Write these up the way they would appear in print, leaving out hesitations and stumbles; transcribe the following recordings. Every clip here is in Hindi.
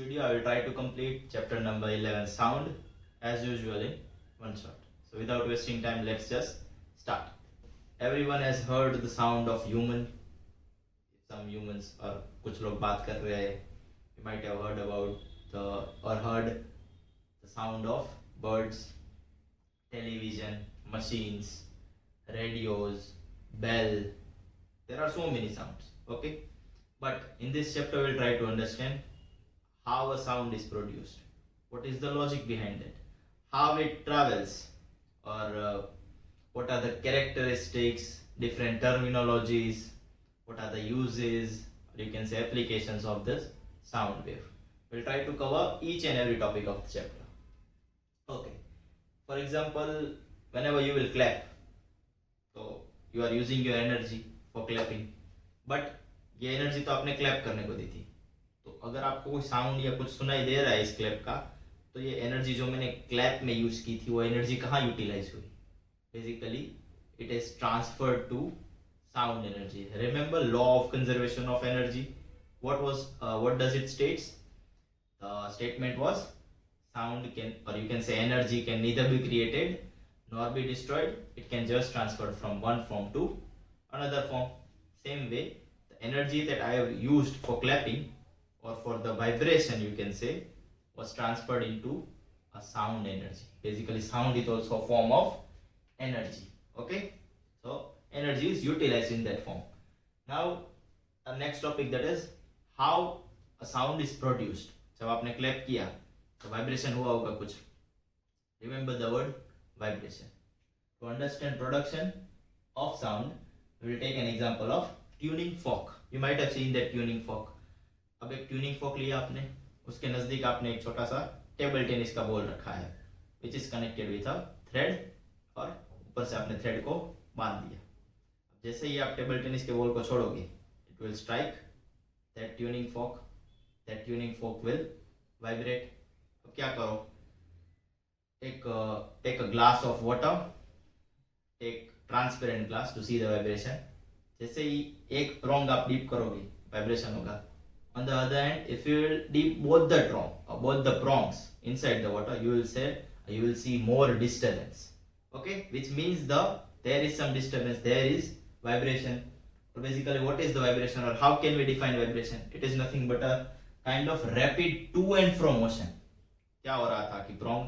video I will try to complete chapter number 11 sound as usual in one shot. So without wasting time, let's just start. Everyone has heard the sound of human. Some humans or कुछ लोग बात कर रहे हैं. You might have heard about heard the sound of birds, television, machines, radios, bell. There are so many sounds. Okay, but in this chapter we'll try to understand how a sound is produced, what is the logic behind it, how it travels, or what are the characteristics, different terminologies, what are the uses, or you can say applications of this sound wave. We'll try to cover each and every topic of the chapter. Okay, for example, whenever you will clap, so you are using your energy for clapping, but ये एनर्जी तो आपने क्लैप करने को दी थी. तो अगर आपको कोई साउंड या कुछ सुनाई दे रहा है इस क्लैप का, तो ये एनर्जी जो मैंने क्लैप में यूज की थी वो एनर्जी कहाँ यूटिलाइज हुई? Basically it is transferred to sound energy. Remember law of conservation of energy. what does it states? The statement was sound can, or you can say energy, can neither be created nor be destroyed. It can just transfer from one form to another form. Same way, the energy that I have used for clapping or for the vibration, you can say, was transferred into a sound energy. Basically, sound is also a form of energy. Okay, so energy is utilized in that form. Now, the next topic, that is how a sound is produced. जब आपने क्लैप किया तो वाइब्रेशन हुआ होगा कुछ. Remember the word vibration. To understand production of sound, we will take an example of tuning fork. You might have seen that tuning fork. अब एक ट्यूनिंग फॉर्क लिया आपने, उसके नजदीक आपने एक छोटा सा टेबल टेनिस का बॉल रखा है, which is connected with a thread, और ऊपर से आपने थ्रेड को बांध दिया. जैसे ही आप टेबल टेनिस के बॉल को छोड़ोगे, it will strike that tuning fork. That tuning fork will vibrate. अब क्या करो, take a glass of water, take transparent glass to see the vibration. जैसे ही एक प्रोंग आप डीप करोगे, वाइब्रेशन होगा. On the other hand, if you will dip both the prongs inside the water, you will see more disturbance. Okay, which means there is some disturbance, there is vibration. So basically, what is the vibration, or how can we define vibration? It is nothing but a kind of rapid to and fro motion. क्या हो रहा था कि prong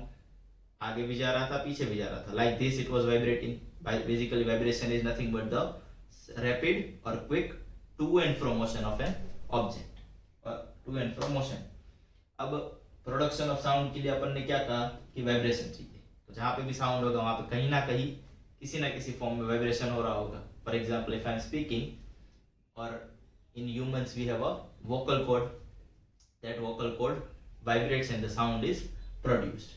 आगे भी जा रहा था, पीछे भी जा रहा था. Like this, it was vibrating. Basically, vibration is nothing but the rapid or quick to and fro motion of an object. To and fro motion. अब प्रोडक्शन ऑफ साउंड के लिए अपन ने क्या कहा कि वाइब्रेशन चाहिए. तो जहाँ पे भी साउंड होगा वहाँ पे कहीं ना कहीं किसी ना किसी फॉर्म में वाइब्रेशन हो रहा होगा. For example, if I am speaking और in humans we have a vocal cord, that vocal cord vibrates and the sound is produced.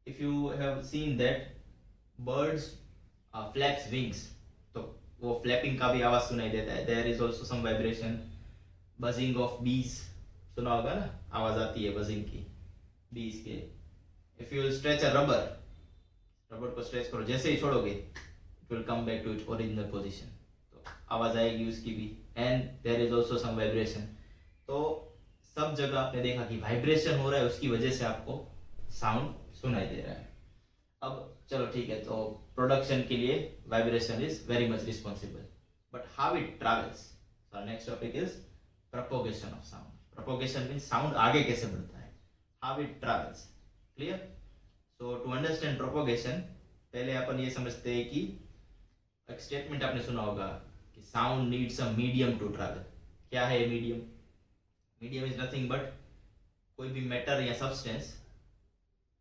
If you have seen that birds flaps wings, तो वो flapping का भी आवाज सुनाई देता है. There is also some vibration. Buzzing of bees, सुना होगा ना, आवाज आती है buzzing की bees के. If you will stretch a rubber को stretch करो, जैसे ही छोड़ोगे it will come back to its original position. तो आवाज आएगी उसकी भी. And there is also some vibration. तो सब जगह आपने देखा कि वाइब्रेशन हो रहा है, उसकी वजह से आपको साउंड सुनाई दे रहा है. अब चलो ठीक है, तो प्रोडक्शन के लिए vibration is very much responsible, but how it travels. So next topic is propagation of sound. Propagation means sound आगे कैसे बढ़ता है, how it travels. Clear? So to understand propagation, पहले अपन ये समझते हैं कि एक स्टेटमेंट आपने सुना होगा कि sound needs a medium to travel. क्या है medium? Medium is nothing but कोई भी मैटर या सब्सटेंस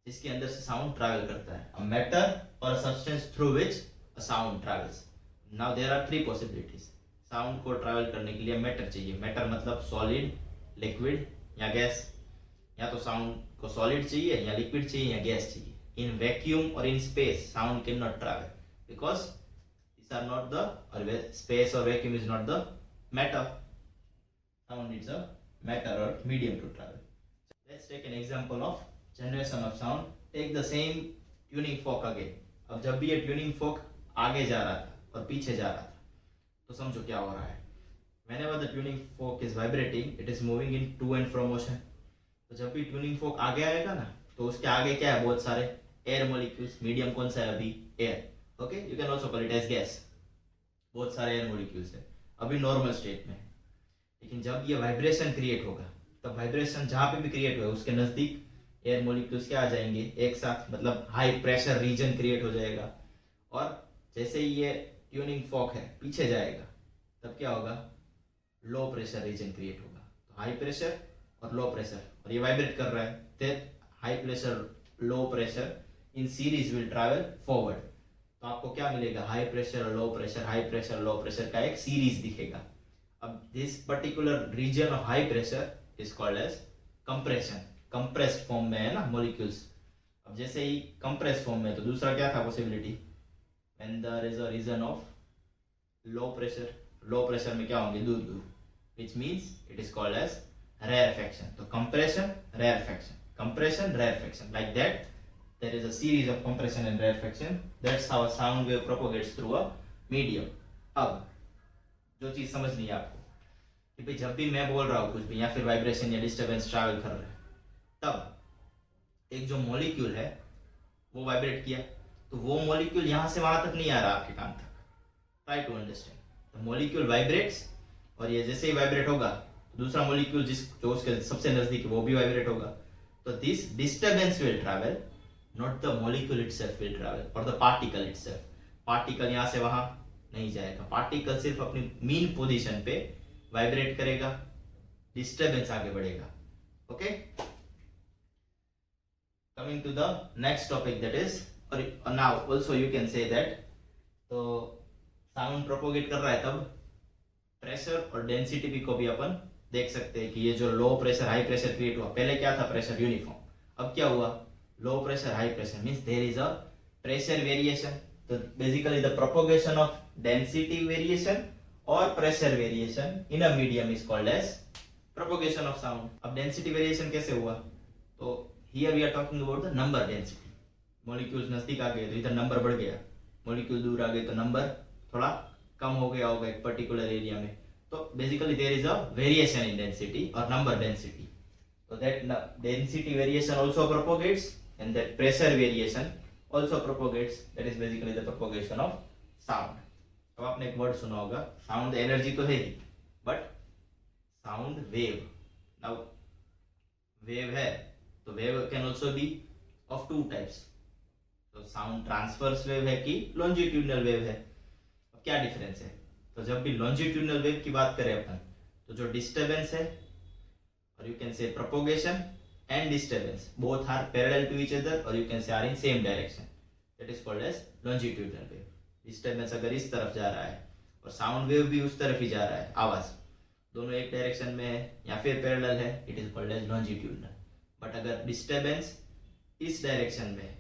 जिसके अंदर से साउंड ट्रैवल करता है. a matter or a substance through which a sound travels. Now there are three possibilities. Sound को ट्रैवल करने के लिए मैटर चाहिए. मैटर मतलब सॉलिड, लिक्विड या गैस. या तो साउंड को सॉलिड चाहिए, या लिक्विड चाहिए, या गैस चाहिए. इन वैक्यूम और in space sound can not travel because these are not the, or space or vacuum is not the matter. Sound needs a matter or medium to travel. Let's take an example of generation of sound. Take the same tuning fork again. अब जब भी ये ट्यूनिंग फोक आगे जा रहा था और पीछे जा रहा था, तो समझो क्या हो रहा है. Whenever the tuning fork is vibrating, it is moving in to and fro motion. तो तो जब भी ट्यूनिंग फोक आगे आएगा ना, तो उसके आगे क्या है, बहुत सारे एयर मॉलिक्यूल्स। मीडियम कौन सा है अभी, air. Okay, you can also call it as gas. बहुत सारे एयर मॉलिक्यूल्स है अभी नॉर्मल स्टेट में। लेकिन जब ये वाइब्रेशन क्रिएट होगा, तब वाइब्रेशन जहाँ पे भी क्रिएट हुआ उसके नजदीक एयर मॉलिक्यूल्स क्या आ जाएंगे एक साथ, मतलब हाई प्रेशर रीजन क्रिएट हो जाएगा। और जैसे ही ये ट्यूनिंग फॉक है पीछे जाएगा, तब क्या होगा, लो प्रेशर रीजन क्रिएट होगा। तो हाई प्रेशर और लो प्रेशर, और ये वाइब्रेट कर रहा है, that high pressure low pressure in series will travel forward. तो आपको क्या मिलेगा, हाई प्रेशर और low pressure, high pressure low pressure का एक सीरीज दिखेगा। अब this particular region of high pressure is called as compression. Compressed form में है ना मॉलिक्यूल्स। अब जैसे ही कंप्रेस्ड फॉर्म में, तो दूसरा क्या था possibility, when there is a region of low pressure, low pressure में क्या होंगे, दूर दूर, which means it is called as rarefaction. तो compression, rarefaction, compression, rarefaction, like that. There is a series of compression and rarefaction. That's how a sound wave propagates through a medium. अब जो चीज समझनी है आपको कि भाई जब भी मैं बोल रहा हूँ कुछ भी, या फिर वाइब्रेशन या डिस्टर्बेंस ट्रैवल कर रहा है, तब एक जो मॉलिक्यूल है वो वाइब्रेट किया, तो वो मॉलिक्यूल यहाँ से वहां तक नहीं आ रहा आपके कान तक। Try to understand. The molecule vibrates, और ये जैसे ही वाइब्रेट होगा, दूसरा मॉलिक्यूल जो उसके सबसे नजदीक है वो भी वाइब्रेट होगा। तो this disturbance will travel, not the molecule itself will travel, और द पार्टिकल इटसेल्फ। पार्टिकल यहाँ से वहां नहीं जाएगा, पार्टिकल सिर्फ अपनी मीन पोजीशन पे वाइब्रेट करेगा, डिस्टर्बेंस आगे बढ़ेगा। Okay, coming to the next topic, that is, और now also you can say that, तो साउंड प्रोपोगेट कर रहा है तब प्रेशर और डेंसिटी भी को भी अपन देख सकते हैं कि ये जो low pressure high pressure create हुआ, पहले क्या था, प्रेशर यूनिफॉर्म, अब क्या हुआ, low pressure high pressure, means there is a pressure variation. तो basically the propagation of density variation और pressure variation in a medium is called as propagation of sound. अब डेंसिटी वेरिएशन कैसे हुआ, तो here we are talking about the number density. Molecules नजदीक आ गए तो इधर नंबर बढ़ गया, मॉलिक्यूल दूर आ गए तो नंबर थोड़ा कम हो गया होगा एक पर्टिकुलर एरिया में। तो basically there is a variation in density और number density. So that density variation also propagates, and that pressure variation also propagates. That is basically the propagation of sound. अब आपने एक वर्ड सुना होगा, साउंड एनर्जी तो है ही, but sound wave. Now wave है, तो wave can also be of two types. तो साउंड ट्रांसवर्स वेव है कि लॉन्जिट्यूडनल वेव है। अब क्या डिफरेंस है, तो जब भी लॉन्जिट्यूडनल वेव की बात करें अपन, तो जो डिस्टर्बेंस है, or you can say propagation and disturbance both are parallel to each other, or you can say are in same direction. That is called as longitudinal wave. Disturbance अगर इस तरफ जा रहा है और साउंड वेव भी उस तरफ ही जा रहा है, आवाज दोनों एक डायरेक्शन में है या फिर पैरेलल है, it is called as longitudinal. But अगर डिस्टर्बेंस इस डायरेक्शन में है,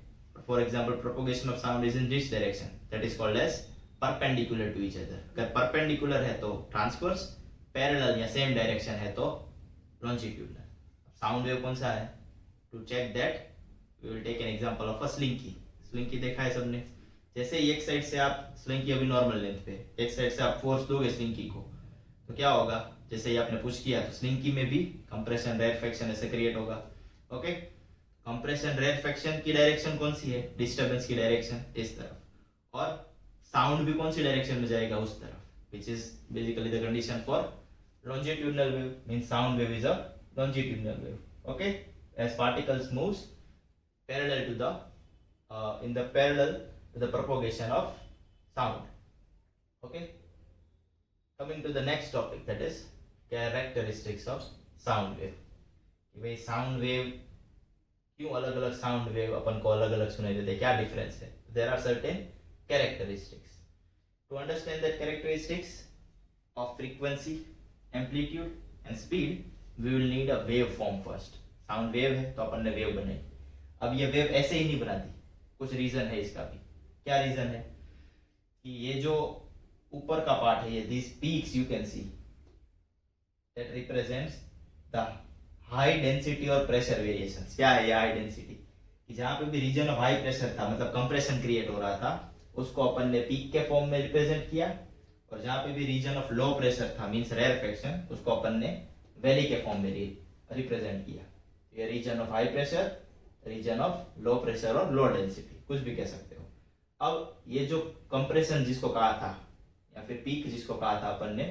for example propogation of sound is in this direction, that is called as perpendicular to each other. अगर परपेंडिकुलर है तो ट्रांसवर्स, पैरेलल या सेम डायरेक्शन है तो longitudinal. साउंड वेव कौन सा है, to check that we will take an example of a slinky. Slinky देखा है सबने, जैसे ही एक साइड से आप स्लिंकी अभी नॉर्मल लेंथ पे, एक साइड से आप फोर्स दोगे स्लिंकी को, तो क्या होगा, जैसे ही आपने पुश किया तो स्लिंकी में भी कंप्रेशन रेरफेक्शन ऐसे क्रिएट होगा। ओके, कंप्रेशन रेरफेक्शन की डायरेक्शन कौन सी है, डिस्टर्बेंस की डायरेक्शन इस तरफ, और साउंड भी कौन सी डायरेक्शन में जाएगा, उस तरफ, which is basically the condition for longitudinal wave. Means sound wave is a longitudinal wave. Okay, as particles moves parallel to the in the parallel to the propagation of sound. Okay, coming to the next topic, that is characteristics of sound wave. कि भाई साउंड वेव क्यों अलग अलग साउंड वेव अपन को अलग अलग सुनाई देते हैं, क्या डिफरेंस है। There are certain characteristics. To understand that characteristics of frequency, amplitude and speed, we will need a wave form first. Sound wave है तो अपन ने वेव बनाई। अब ये वेव ऐसे ही नहीं बना दी, कुछ रीजन है इसका भी। क्या रीजन है कि ये जो ऊपर का पार्ट है, ये this peaks you can see, that represents the high density और प्रेशर वेरिएशंस। क्या है ये हाई डेंसिटी, कि जहां पे भी रीजन ऑफ हाई प्रेशर था, मतलब कंप्रेशन क्रिएट हो रहा था, उसको अपन ने पीक के फॉर्म में रिप्रेजेंट किया, और जहां पे भी रीजन ऑफ लो प्रेशर था, मींस रेरफेक्शन, उसको अपन ने वैली के फॉर्म में रिप्रेजेंट किया। ये region of high pressure, region of low pressure और लो डेंसिटी, कुछ भी कह सकते हो। अब ये जो कंप्रेशन जिसको कहा था या फिर पीक जिसको कहा था अपन ने,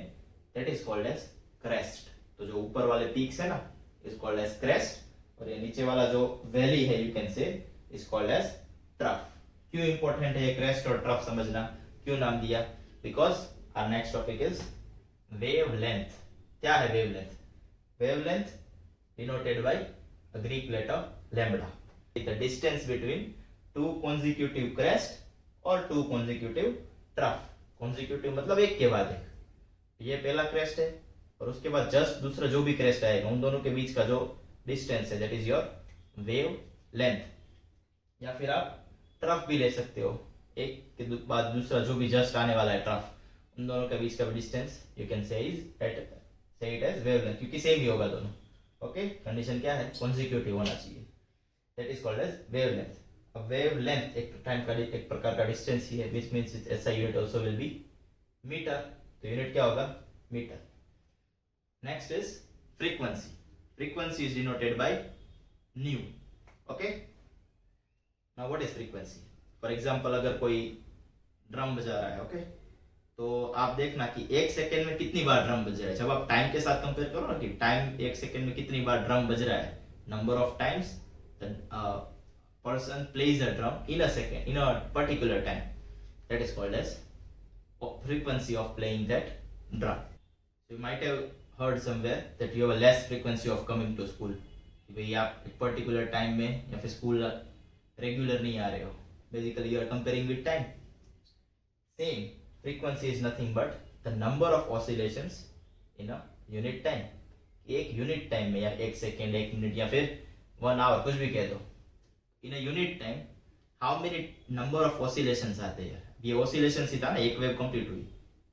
that is called as crest. तो जो ऊपर वाले पीक्स है ना, इज कॉल्ड एज क्रेस्ट, और ये नीचे वाला जो वैली है you can say is called as trough. क्यों इंपॉर्टेंट है क्रेस्ट और ट्रफ समझना, क्यों नाम दिया? Because our next topic is wavelength. क्या है वेवलेंथ? Wavelength denoted by a Greek letter lambda. The distance between two consecutive crest और two consecutive trough. Consecutive मतलब एक के बाद एक, ये पहला क्रेस्ट है और उसके बाद जस्ट दूसरा जो भी क्रेस्ट आएगा, उन दोनों के बीच का जो डिस्टेंस है that is your wave length. या फिर आप ट्रफ भी ले सकते हो, एक के बाद दूसरा जो भी जस्ट आने वाला है ट्रफ, उन दोनों के बीच का distance you can say it as wavelength, क्योंकि सेम ही होगा दोनों। ओके, कंडीशन क्या है? कॉन्जिक्यूटिव होना चाहिए, that is called as wavelength. अब वेवलेंथ एक टाइम का एक प्रकार का डिस्टेंस ही है, which means its SI unit also will be meter. तो यूनिट क्या होगा? Meter. Next is frequency. Frequency is denoted by nu. Okay, now what is frequency? For example अगर कोई ड्रम बजा रहा है, ओके, तो आप देखना कि एक सेकेंड में कितनी बार ड्रम बज रहा है। जब आप टाइम के साथ कंपेयर करो ना कि टाइम एक सेकेंड में कितनी बार ड्रम बज रहा है, number of times the person plays a drum in a second in a particular time, that is called as frequency of playing that drum. So you might have heard somewhere that you have a less frequency of coming to school. कि भाई आप एक पर्टिकुलर टाइम में या फिर स्कूल रेगुलर नहीं आ रहे हो, basically you are comparing with time. Same frequency is nothing but the number of oscillations in a unit time. एक यूनिट टाइम में या एक सेकेंड, एक मिनट या फिर 1 आवर, कुछ भी कह दो, in a unit time how many number of oscillations आते हैं। ये ऑसिलेशंस ही था ना, एक वेव कंप्लीट हुई,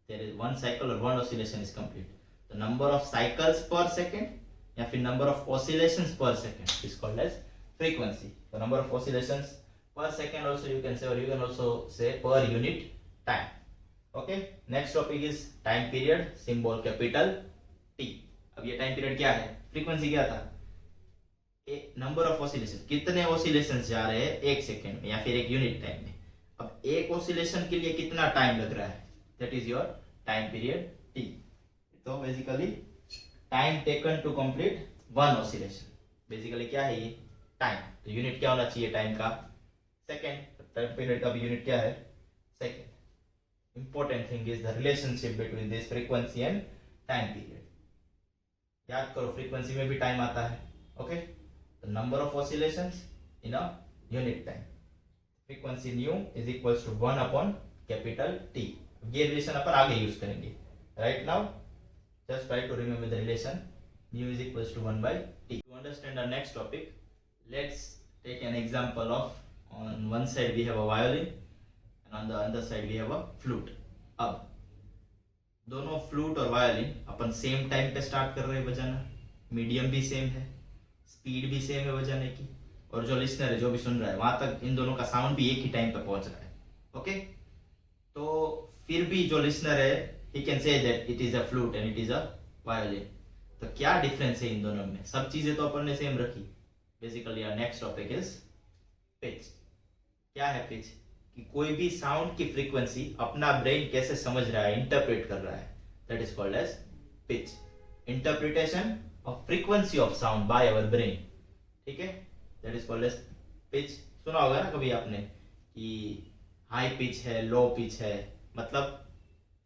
देयर इज वन साइकिल और one oscillation is complete. The number of cycles per second या फिर number of oscillations per second is called as frequency. The number of oscillations per second also you can say, और you can also say per unit time. Okay, next topic is time period, symbol capital T. अब ये टाइम पीरियड क्या है? फ्रीक्वेंसी क्या था? नंबर ऑफ ऑसिलेशन, कितने ऑसिलेशंस जा रहे हैं एक सेकेंड में या फिर एक यूनिट टाइम में। अब एक ऑसिलेशन के लिए कितना टाइम लग रहा है, that is your time period T. तो basically time taken to complete one oscillation, basically क्या है ये? टाइम। तो यूनिट क्या होना चाहिए टाइम का? सेकेंड। टाइम पीरियड का भी यूनिट क्या है? Second. Important thing is the relationship between this frequency and time period. याद करो, फ्रीक्वेंसी में भी टाइम आता है। Okay, the number of oscillations in a unit time. Frequency nu is equals to 1 upon capital T. ये रिलेशन अपन आगे यूज करेंगे। Right now, just try to remember the relation. Nu is equals to 1 by T. To understand our next topic, let's take an example of, on one side we have a violin, on the other side we have a flute. अब दोनों फ्लूट और वायलिन अपन सेम टाइम पे स्टार्ट कर रहे हैं बजाना, मीडियम भी सेम है, स्पीड भी सेम है बजाने की, और जो लिसनर है, जो भी सुन रहा है, वहां तक इन दोनों का साउंड भी एक ही टाइम पे पहुंच रहा है। ओके, तो फिर भी जो लिसनर है he can say that it is a flute and it is a violin. तो क्या डिफरेंस है इन दोनों में? सब चीजें तो अपन ने सेम रखी। Basically our next topic is pitch. क्या है पिच? कि कोई भी साउंड की फ्रीक्वेंसी अपना ब्रेन कैसे समझ रहा है, इंटरप्रेट कर रहा है, that is called as pitch. Interpretation of frequency of sound by our brain, ठीक है, that is called as pitch. सुना होगा ना कभी आपने कि हाई पिच है, लो पिच है, मतलब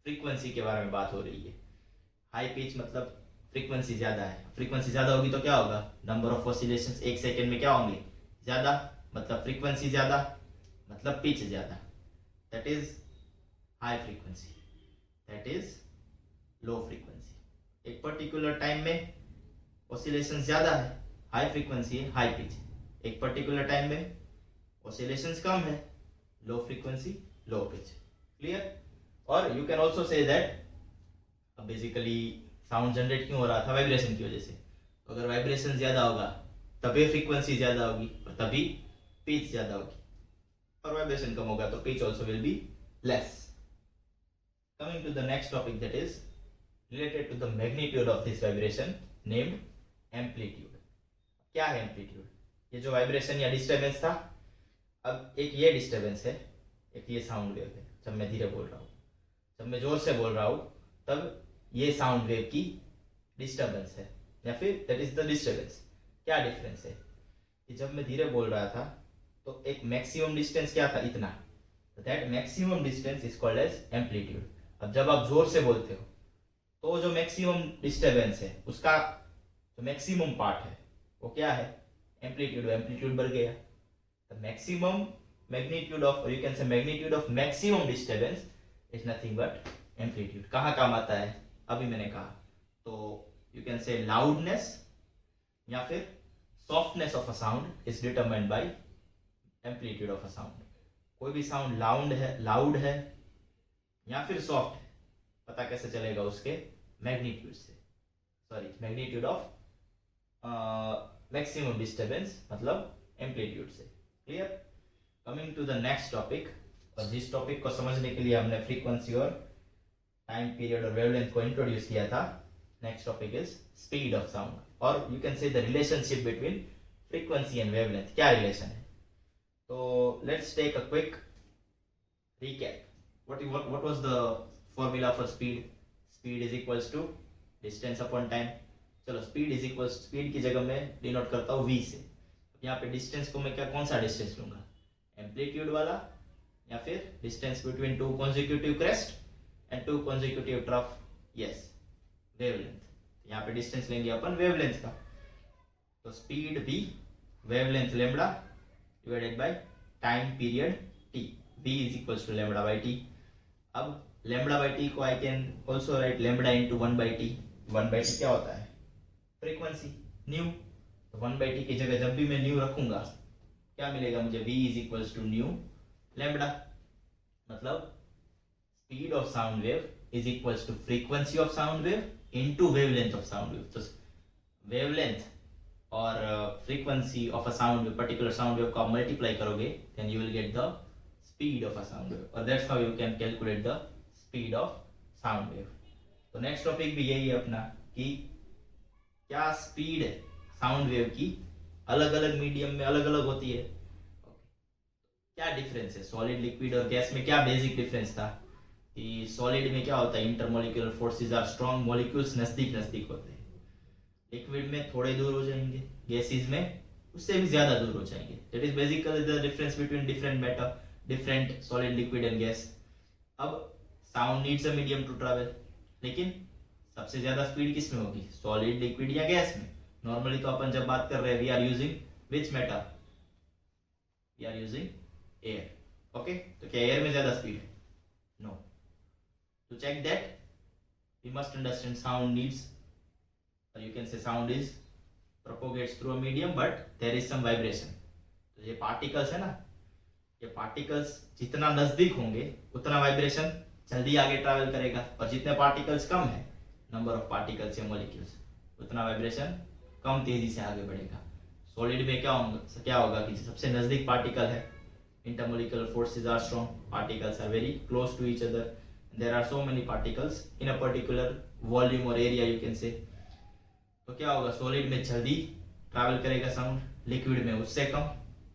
फ्रीक्वेंसी के बारे में बात हो रही है। हाई पिच मतलब फ्रीक्वेंसी ज्यादा है, फ्रीक्वेंसी ज्यादा होगी तो क्या होगा? नंबर ऑफ ऑसिलेशंस एक सेकेंड में क्या होंगे? ज्यादा, मतलब फ्रीक्वेंसी ज्यादा, मतलब पिच ज्यादा, that is high frequency, that is low frequency. एक पर्टिकुलर टाइम में ऑसिलेशन ज्यादा है, हाई फ्रीक्वेंसी है, हाई पिच। एक पर्टिकुलर टाइम में ऑसिलेशंस कम है, low frequency, low pitch. Clear? और you can also say that basically sound generate क्यों हो रहा था? वाइब्रेशन की वजह से। तो अगर वाइब्रेशन ज्यादा होगा तभी फ्रीक्वेंसी ज्यादा होगी और तभी पिच ज्यादा होगी, और वाइब्रेशन कम होगा तो pitch also will be less. Coming to the next topic, that is related to the magnitude of this vibration, named amplitude. क्या है एम्पलीट्यूड? ये जो वाइब्रेशन या डिस्टर्बेंस था, अब एक ये डिस्टर्बेंस है, एक ये साउंड वेव है जब मैं धीरे बोल रहा हूँ, जब मैं जोर से बोल रहा हूँ तब ये साउंड वेव की डिस्टर्बेंस है, या फिर दैट इज द डिस्टर्बेंस। क्या डिफरेंस है कि जब मैं धीरे बोल रहा था तो एक मैक्सिमम डिस्टेंस क्या था, इतना, that maximum distance is called as amplitude. अब जब आप जोर से बोलते हो तो जो मैक्सिमम डिस्टर्बेंस है उसका जो मैक्सिमम पार्ट है वो क्या है, एम्पलीट्यूड। एम्पलीट्यूड बढ़ गया, द मैक्सिमम मैग्नीट्यूड ऑफ, और यू कैन से magnitude of maximum disturbance is nothing but amplitude. कहाँ काम आता है, अभी मैंने कहा, तो यू कैन से लाउडनेस या फिर softness of a sound is determined by amplitude of a sound. कोई भी साउंड लाउड है या फिर सॉफ्ट है, पता कैसे चलेगा, उसके मैग्नीट्यूड से, sorry magnitude of maximum disturbance मतलब एम्पलीट्यूड से। Clear? Coming to the next topic, और जिस टॉपिक को समझने के लिए हमने फ्रीक्वेंसी और टाइम पीरियड और वेवलेंथ को इंट्रोड्यूस किया था, next topic is speed of sound, और you can say the relationship between frequency and wavelength. क्या रिलेशन है? तो let's take a quick recap. What was the formula for speed? Speed is equals to distance upon time. चलो स्पीड इज इक्वल, स्पीड की जगह मैं डिनोट करता हूँ v से। यहाँ पे डिस्टेंस को मैं क्या, कौन सा डिस्टेंस लूंगा, एम्पलीट्यूड वाला या फिर distance between two consecutive crest and two consecutive trough? Yes, wavelength. यहाँ पे डिस्टेंस लेंगे अपन वेवलेंथ का, तो speed v, wavelength lambda divided by time period t, v is equals to lambda by t। अब lambda by t को I can also write lambda into 1 by t। 1 by t क्या होता है, फ्रीक्वेंसी, न्यू। तो 1 by t की जगह जब भी मैं न्यू रखूंगा क्या मिलेगा मुझे, v is equals to new lambda। मतलब speed of sound wave is equals to frequency of sound wave into wavelength of sound wave। तो wavelength और frequency of a sound wave, particular sound wave को आप multiply करोगे, then you will get the speed of a sound wave, और that's how you can calculate the speed of sound wave। तो नेक्स्ट टॉपिक भी यही है अपना कि क्या स्पीड साउंड वेव की अलग अलग मीडियम में अलग अलग होती है। क्या डिफरेंस है सॉलिड, लिक्विड और गैस में? क्या बेसिक डिफरेंस था कि सॉलिड में क्या होता है, intermolecular forces are strong, molecules नजदीक नजदीक होते हैं। लिक्विड में थोड़े दूर हो जाएंगे, गैसेस में उससे भी ज्यादा दूर हो जाएंगे। That is basically the difference between different matter, different solid, liquid and gas. अब sound needs a medium to travel, लेकिन सबसे ज्यादा स्पीड किस में होगी, सॉलिड, लिक्विड या गैस में? नॉर्मली तो अपन जब बात कर रहे हैं we are using which matter, we are using air. Okay, तो क्या एयर में ज्यादा स्पीड है? No. To check that we must understand sound needs, or you can say sound is propagates through a medium but there is some vibration। तो ये पार्टिकल्स है ना, ये पार्टिकल्स जितना नजदीक होंगे उतना वाइब्रेशन जल्दी आगे ट्रैवल करेगा, और जितने पार्टिकल्स कम है, नंबर ऑफ पार्टिकल्स या मॉलिक्यूल्स, उतना वाइब्रेशन कम तेजी से आगे बढ़ेगा। सॉलिड में क्या होगा कि सबसे नजदीक पार्टिकल है, intermolecular forces are strong, particles are very close to each other, there are so many particles in a particular volume और एरिया यू कैन से। तो क्या होगा, सॉलिड में जल्दी ट्रैवल करेगा साउंड, लिक्विड में उससे कम,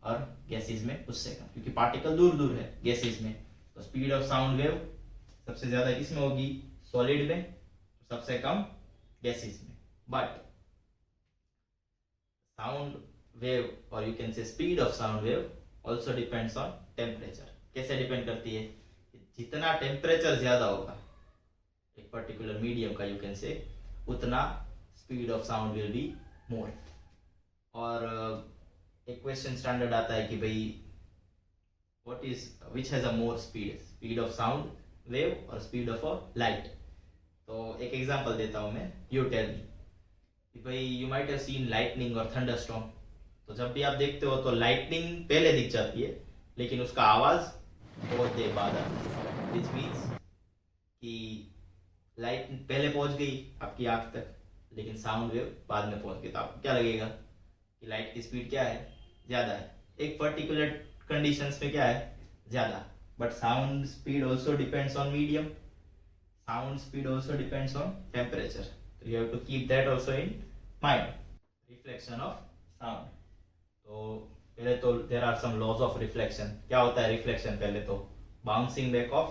और गैसेस में उससे कम, क्योंकि पार्टिकल दूर दूर है गैसेस में। तो स्पीड ऑफ साउंड वेव सबसे ज्यादा किस में होगी, सॉलिड में, सबसे कम गैसेस में। बट साउंड वेव और यू कैन से speed of sound wave also depends on temperature. कैसे डिपेंड करती है, जितना टेम्परेचर ज्यादा होगा एक पर्टिकुलर मीडियम का, यू कैन से, उतना speed of sound will be more. और एक क्वेश्चन स्टैंडर्ड आता है कि भाई what is which has a more speed, speed of sound wave और स्पीड ऑफ अ लाइट। तो एक एग्जांपल देता हूं मैं, यू टेल मी कि भाई you might have seen lightning और थंडरस्टॉर्म। तो जब भी आप देखते हो तो लाइटनिंग पहले दिख जाती है लेकिन उसका आवाज बहुत देर बाद आता है, विच मीन्स कि लाइट पहले पहुंच गई आपकी आंख तक लेकिन साउंड वेव बाद में पहुंच गई। तो आपको क्या लगेगा कि लाइट की स्पीड क्या है, ज्यादा है, एक पर्टिकुलर कंडीशंस में क्या है, ज्यादा। But sound speed also depends on medium, sound speed also depends on temperature, तो you have to keep that also in mind. Reflection of sound. तो पहले तो there are some laws of reflection. क्या होता है रिफ्लेक्शन? पहले तो बाउंसिंग बैक ऑफ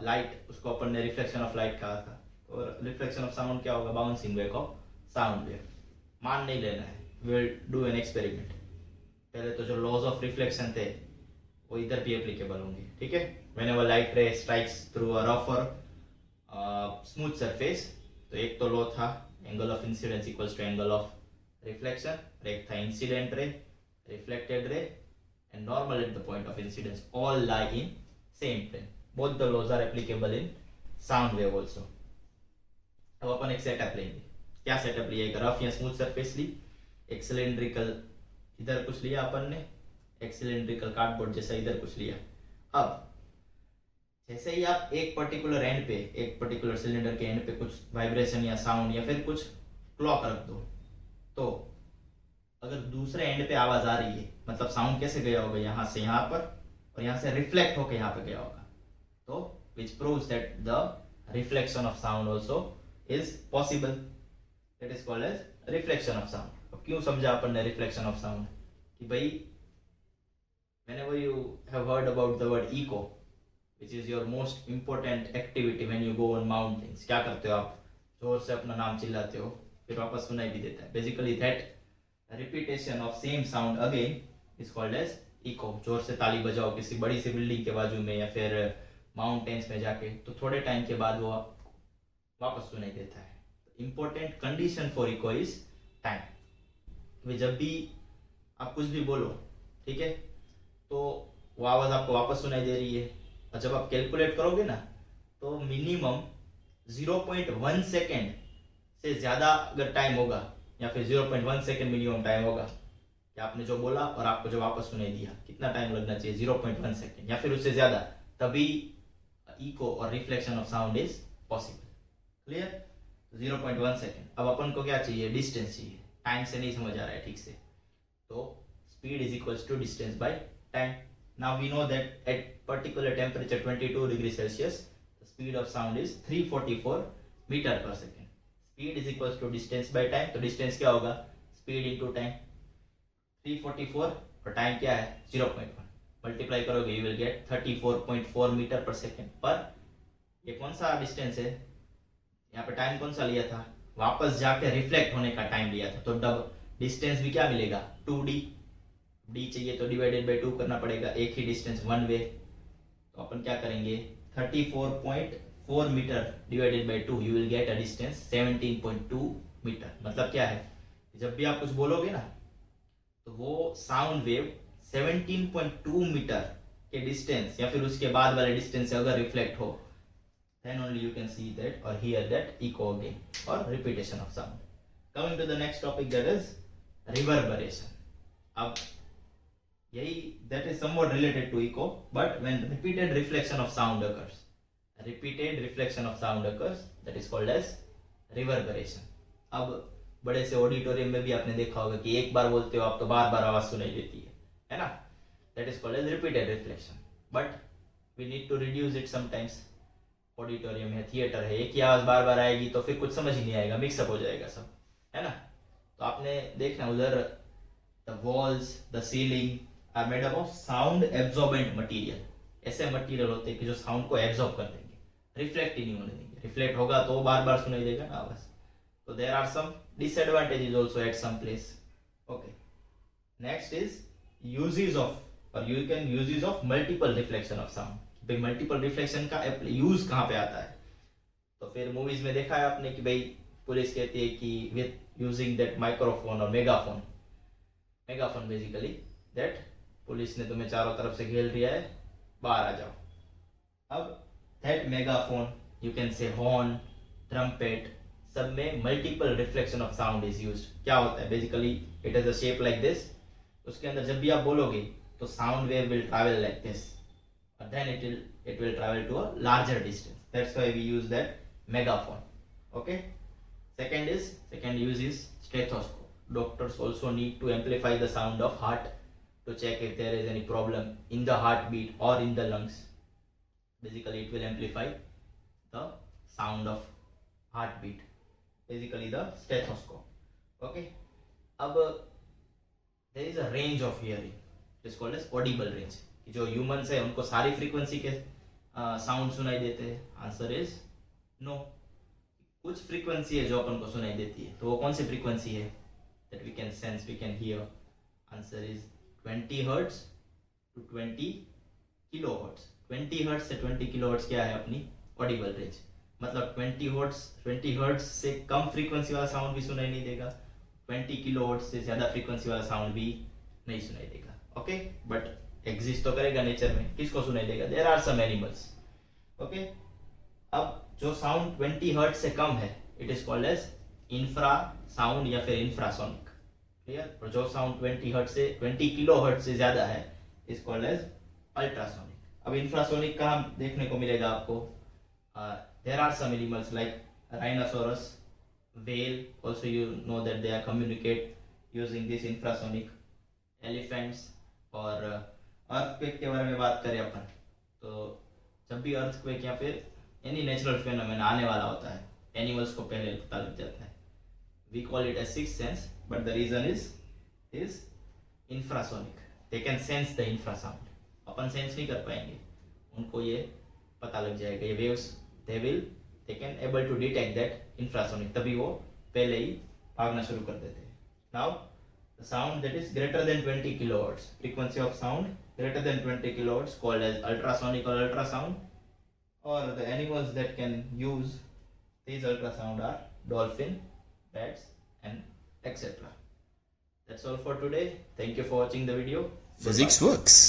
लाइट, उसको अपन ने रिफ्लेक्शन ऑफ लाइट कहा था। और रिफ्लेक्शन ऑफ साउंड क्या होगा? Bouncing back of sound wave. मान नहीं लेना है, विल डू एन एक्सपेरिमेंट। पहले तो जो लॉज ऑफ रिफ्लेक्शन थे वो इधर भी एप्लीकेबल होंगे, ठीक है। Whenever light ray strikes through a rough और स्मूथ सरफेस, तो एक तो लॉ था angle of incidence equals to angle of reflection, एक था incident ray, reflected ray and normal at the point of incidence all lie in same plane. Both the laws are applicable in sound wave also. अब अपन एक सेटअप लेंगे। क्या सेटअप लिया? एक रफ या स्मूथ सरफेस ली, एक सिलेंड्रिकल इधर कुछ लिया अपन ने, एक सिलेंड्रिकल कार्डबोर्ड जैसा इधर कुछ लिया। अब जैसे ही आप एक पर्टिकुलर एंड पे, एक पर्टिकुलर सिलेंडर के एंड पे कुछ वाइब्रेशन या साउंड या फिर कुछ क्लॉक रख दो, तो अगर दूसरे एंड पे आवाज आ रही है, मतलब साउंड कैसे गया होगा? यहां से यहां पर और यहां से रिफ्लेक्ट होकर यहां पे गया होगा। तो which proves that the reflection of sound also is possible. That is called as reflection of sound. अब क्यों समझा अपन ने रिफ्लेक्शन ऑफ साउंड? कि भाई whenever you have heard about the word echo, which is your most important activity when you go on mountains, क्या करते हो आप? जोर से अपना नाम चिल्लाते हो, फिर वापस सुनाई भी देता है। Basically that repetition of same sound again is called as echo. जोर से ताली बजाओ किसी बड़ी सी बिल्डिंग के बाजू में या फिर माउंटेन्स में जाके, तो थोड़े टाइम के बाद वो वापस सुनाई देता है। Important condition for echo is time. जब भी आप कुछ भी बोलो, ठीक है, तो वो आवाज आपको वापस सुनाई दे रही है। और जब आप कैलकुलेट करोगे ना, तो मिनिमम 0.1 सेकेंड से ज्यादा अगर टाइम होगा, या फिर 0.1 सेकेंड मिनिमम टाइम होगा कि आपने जो बोला और आपको जो वापस सुनाई दिया, कितना टाइम लगना चाहिए? 0.1 सेकेंड या फिर उससे ज्यादा, तभी इको और reflection of sound is possible. Clear? 0.1 second. अब अपन को क्या चाहिए? डिस्टेंस चाहिए। टाइम से नहीं समझ आ रहा है ठीक से, तो speed is equals to distance by time. Now we know that at particular temperature 22 degrees Celsius, the speed of sound is 344 meter per second. Speed is equals to distance by time. तो distance क्या होगा? Speed into time. 344 और time क्या है? 0.1. Multiply करोगे you will get 34.4 meter per second। पर ये कौन सा distance है? यहाँ पे टाइम कौन सा लिया था? वापस जाके रिफ्लेक्ट होने का टाइम लिया था। तो डब डिस्टेंस भी क्या मिलेगा? 2d। d चाहिए तो डिवाइडेड बाय 2 करना पड़ेगा, एक ही डिस्टेंस वन वे। तो अपन क्या करेंगे? 34.4 meter divided by 2, you will get a distance 17.2 meter. मतलब क्या है? जब भी आप कुछ बोलोगे ना, तो वो साउंड वेव 17.2 मीटर के डिस्टेंस या फिर उसके बाद वाले डिस्टेंस से अगर रिफ्लेक्ट हो, then only you can see that or hear that echo again or repetition of sound. Coming to the next topic, that is reverberation. अब यही that is somewhat related to echo, but when repeated reflection of sound occurs, that is called as reverberation. अब बड़े से ऑडिटोरियम में भी आपने देखा होगा कि एक बार बोलते हो आप तो बार बार आवाज सुनाई देती है ना? That is called as repeated reflection. But we need to reduce it sometimes. Auditorium है, थिएटर है, एक ही आवाज बार बार आएगी तो फिर कुछ समझ ही नहीं आएगा, मिक्सअप हो जाएगा सब, है ना? तो आपने देखना उधर the walls, the ceiling are made up of sound absorbent material. ऐसे मटेरियल होते हैं कि जो साउंड को एब्जॉर्ब कर देंगे, रिफ्लेक्ट ही नहीं होने देंगे। रिफ्लेक्ट होगा तो बार बार सुनाई देगा ना आवाज। तो there are some disadvantages also at some place. Okay, next is uses of, और you can uses of multiple reflection of sound. भाई मल्टीपल रिफ्लेक्शन का यूज कहाँ पे आता है? तो फिर मूवीज में देखा है आपने कि भाई पुलिस कहती है कि विथ यूजिंग दैट माइक्रोफोन और मेगाफोन बेसिकली दैट पुलिस ने तुम्हें चारों तरफ से घेर लिया है, बाहर आ जाओ। अब दैट मेगाफोन, यू कैन से हॉर्न, ट्रम्पेट, सब में multiple reflection of sound is used. क्या होता है? Basically it is a shape like this. उसके अंदर जब भी आप बोलोगे तो sound wave will travel like this, but then it will travel to a larger distance. That's why we use that megaphone. Okay, second use is stethoscope. Doctors also need to amplify the sound of heart to check if there is any problem in the heartbeat or in the lungs. Basically it will amplify the sound of heartbeat, basically the stethoscope. Okay, अब there is a range of hearing, it is called as audible range, कि जो ह्यूमंस है उनको सारी फ्रीक्वेंसी के साउंड सुनाई देते हैं। Answer is no. कुछ फ्रीक्वेंसी है जो अपन को सुनाई देती है, तो वो कौन सी फ्रीक्वेंसी है that we can sense, we can hear? Answer is 20 hertz to 20 kilo hertz. 20 hertz से 20 किलो हर्ट्ज क्या है अपनी ऑडिबल रेंज। मतलब 20 हर्ट्ज से कम फ्रीक्वेंसी वाला साउंड भी सुनाई नहीं देगा, 20 किलो हर्ट्ज से ज़्यादा फ्रीक्वेंसी वाला साउंड भी नहीं सुनाई देगा। ओके, बट एग्जिस्ट तो करेगा नेचर में। किसको सुनाई देगा? There are some animals. Okay, अब जो साउंड 20 हर्ट्ज से कम है it is called as infra sound या फिर इंफ्रासोनिक। क्लियर? और जो साउंड 20 हर्ट्ज से 20 किलो हर्ट्ज से ज्यादा है इज कॉल्ड एज अल्ट्रासोनिक। अब इंफ्रासोनिक कहाँ देखने को मिलेगा आपको? There are some animals like rhinoceros, whale, also you know that they are communicate using this infrasonic, elephants। और अर्थक्वेक के बारे में बात करें अपन, तो जब भी अर्थक्वेक या फिर एनी नेचुरल फेनोमेना आने वाला होता है, एनिमल्स को पहले पता लग जाता है। We call it as sixth sense, but the reason is infrasonic. They can sense the infra sound. अपन सेंस नहीं कर पाएंगे, उनको ये पता लग जाएगा, ये waves they can able to detect that infrasonic, तभी वो पहले ही भागना शुरू कर देते हैं। Now the sound that is greater than 20 kilohertz, frequency of sound greater than 20 kilohertz called as ultrasonic or ultrasound, or the animals that can use these ultrasound are dolphin, bats and etc. That's all for today. Thank you for watching the video. Physics works.